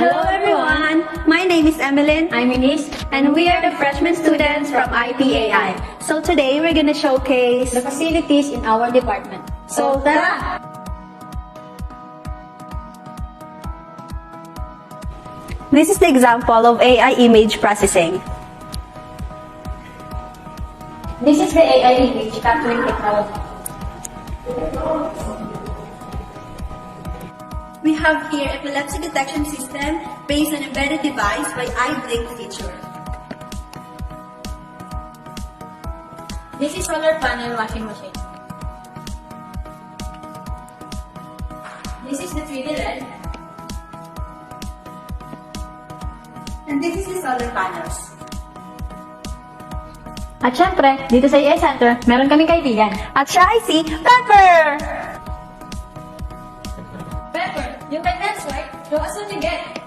Hello everyone! My name is Emeline. I'm Eunice, And we are the freshman students from IPAI. So today we're gonna showcase the facilities in our department. So tara! This is the example of AI image processing. This is the AI image capturing technology. We have here epilepsy detection system based on embedded device by iBlink feature. This is solar panel washing machine. This is the 3D LED. And this is the solar panels. At syempre, dito sa AI Center, meron kaming kaibigan. At siya ay si Pepper! Pepper, you can dance, right? Show us what you get.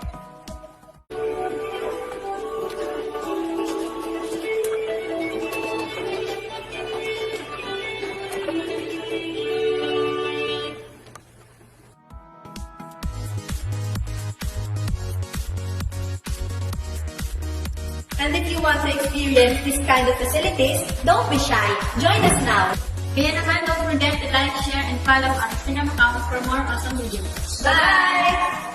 And if you want to experience this kind of facilities, don't be shy. Join us now. Kaya naman, don't forget to like, share, and follow our Instagram account for more awesome videos. Bye!